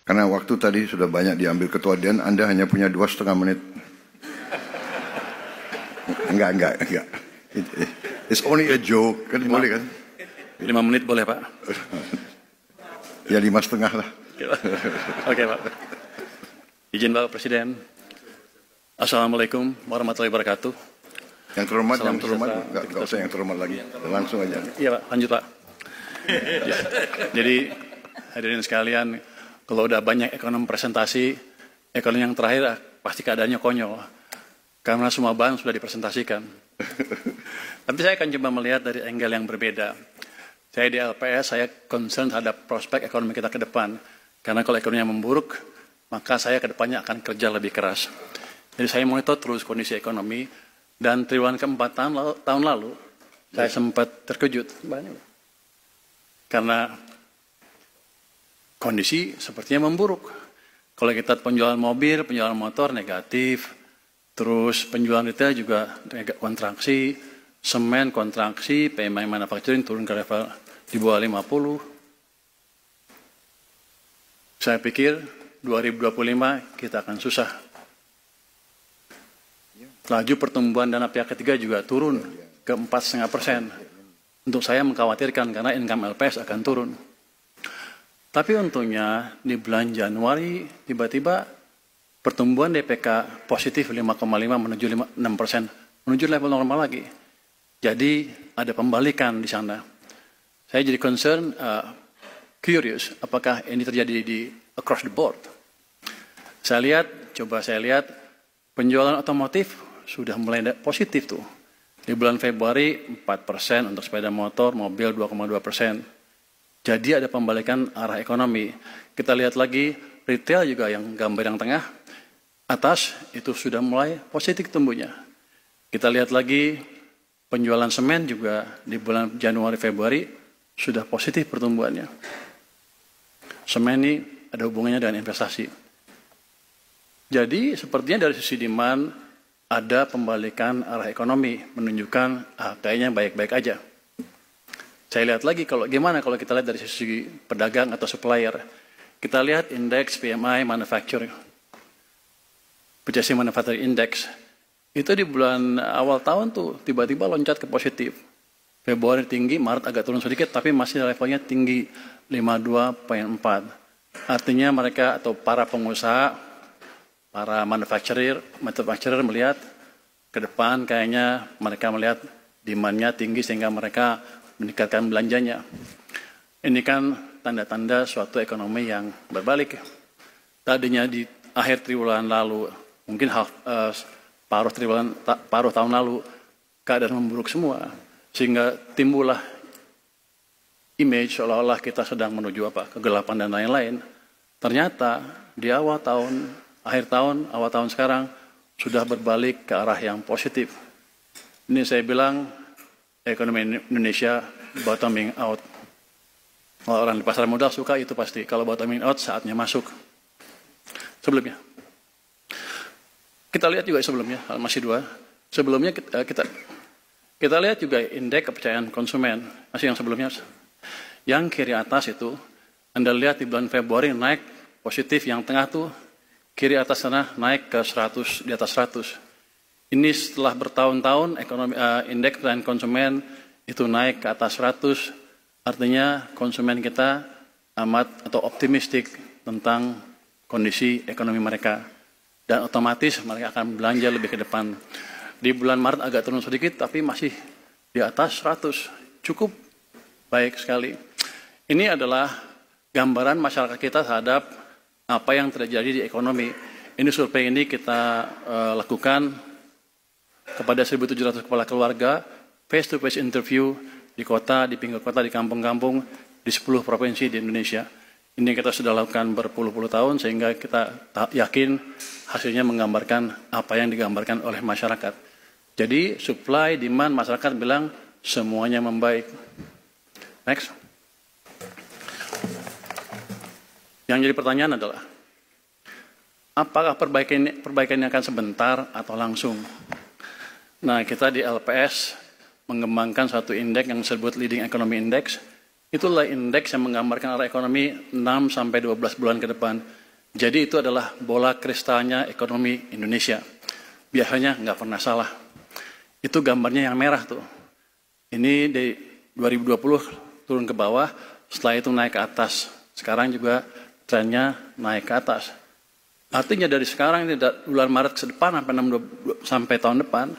Karena waktu tadi sudah banyak diambil Ketua Dewan, Anda hanya punya 2,5 menit. Enggak. It's only a joke, kan boleh kan? 5 menit boleh Pak? Ya 5,5 lah. Oke Pak. Izin Bapak Presiden. Assalamualaikum warahmatullahi wabarakatuh. Yang terhormat, Salam yang terhormat, sejahtera. enggak usah yang terhormat lagi. Langsung aja. Iya Pak, lanjut Pak. Jadi hadirin sekalian, kalau udah banyak ekonom presentasi, ekonom yang terakhir pasti keadaannya konyol. Karena semua bahan sudah dipresentasikan. Tapi saya akan coba melihat dari angle yang berbeda. Saya di LPS, saya concern terhadap prospek ekonomi kita ke depan. Karena kalau ekonominya memburuk, maka saya ke depannya akan kerja lebih keras. Jadi saya monitor terus kondisi ekonomi, dan triwulan keempat tahun lalu, saya sempat terkejut. Karena kondisi sepertinya memburuk. Kalau kita penjualan mobil, penjualan motor negatif, terus penjualan retail juga kontraksi, semen kontraksi, PMI manufacturing turun ke level di bawah 50. Saya pikir 2025 kita akan susah. Laju pertumbuhan dana pihak ketiga juga turun ke 4,5%. Untuk saya mengkhawatirkan karena income LPS akan turun. Tapi untungnya di bulan Januari tiba-tiba pertumbuhan DPK positif 5,5 menuju 6%, menuju level normal lagi. Jadi ada pembalikan di sana. Saya jadi concern, curious, apakah ini terjadi di across the board. Saya lihat penjualan otomotif sudah mulai positif tuh. Di bulan Februari 4% untuk sepeda motor, mobil 2,2%. Jadi ada pembalikan arah ekonomi. Kita lihat lagi retail juga yang gambar yang tengah atas itu sudah mulai positif tumbuhnya. Kita lihat lagi penjualan semen juga di bulan Januari Februari sudah positif pertumbuhannya. Semen ini ada hubungannya dengan investasi. Jadi sepertinya dari sisi demand ada pembalikan arah ekonomi menunjukkan kayaknya baik-baik aja. Saya lihat lagi gimana kalau kita lihat dari sisi pedagang atau supplier. Kita lihat indeks PMI manufacturing. Purchasing Manufacturing Index. Itu di bulan awal tahun tuh tiba-tiba loncat ke positif. Februari tinggi, Maret agak turun sedikit tapi masih levelnya tinggi 52,4. Artinya mereka atau para pengusaha, para manufacturer melihat ke depan kayaknya mereka melihat demand-nya tinggi sehingga mereka meningkatkan belanjanya. Ini kan tanda-tanda suatu ekonomi yang berbalik. Tadinya di akhir triwulan lalu, mungkin paruh tahun lalu, keadaan memburuk semua. Sehingga timbullah image seolah-olah kita sedang menuju kegelapan dan lain-lain. Ternyata di awal tahun sekarang sudah berbalik ke arah yang positif. Ini saya bilang ekonomi Indonesia bottoming out. Kalau orang di pasar modal suka itu pasti. Kalau bottoming out saatnya masuk. Sebelumnya. Kita lihat juga sebelumnya, masih 2. Sebelumnya kita lihat juga indeks kepercayaan konsumen. Masih yang sebelumnya. Yang kiri atas itu, Anda lihat di bulan Februari naik positif, yang tengah tuh kiri atas sana naik ke 100, di atas 100. Ini setelah bertahun-tahun indeks kepercayaan konsumen itu naik ke atas 100, artinya konsumen kita amat atau optimistik tentang kondisi ekonomi mereka. Dan otomatis mereka akan belanja lebih ke depan. Di bulan Maret agak turun sedikit, tapi masih di atas 100. Cukup baik sekali. Ini adalah gambaran masyarakat kita terhadap apa yang terjadi di ekonomi. Ini survei ini kita lakukan kepada 1.700 kepala keluarga, face-to-face interview di kota, di pinggir kota, di kampung-kampung, di 10 provinsi di Indonesia. Ini kita sudah lakukan berpuluh-puluh tahun sehingga kita yakin hasilnya menggambarkan apa yang digambarkan oleh masyarakat. Jadi supply, demand, masyarakat bilang semuanya membaik. Next. Yang jadi pertanyaan adalah, apakah perbaikannya akan sebentar atau langsung? Nah, kita di LPS mengembangkan suatu indeks yang disebut Leading Economy Index. Itulah indeks yang menggambarkan arah ekonomi 6 sampai 12 bulan ke depan. Jadi itu adalah bola kristalnya ekonomi Indonesia. Biasanya nggak pernah salah. Itu gambarnya yang merah tuh. Ini dari 2020 turun ke bawah, setelah itu naik ke atas. Sekarang juga trennya naik ke atas. Artinya dari sekarang ini bulan Maret ke depan sampai tahun depan,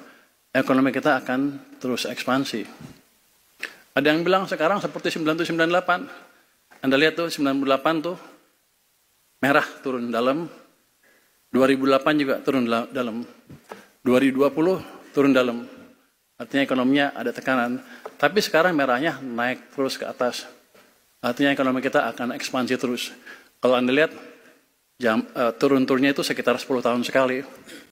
ekonomi kita akan terus ekspansi. Ada yang bilang sekarang seperti 97-98. Anda lihat tuh 98 tuh merah turun dalam, 2008 juga turun dalam, 2020 turun dalam. Artinya ekonominya ada tekanan. Tapi sekarang merahnya naik terus ke atas. Artinya ekonomi kita akan ekspansi terus. Kalau Anda lihat turun-turunnya itu sekitar 10 tahun sekali.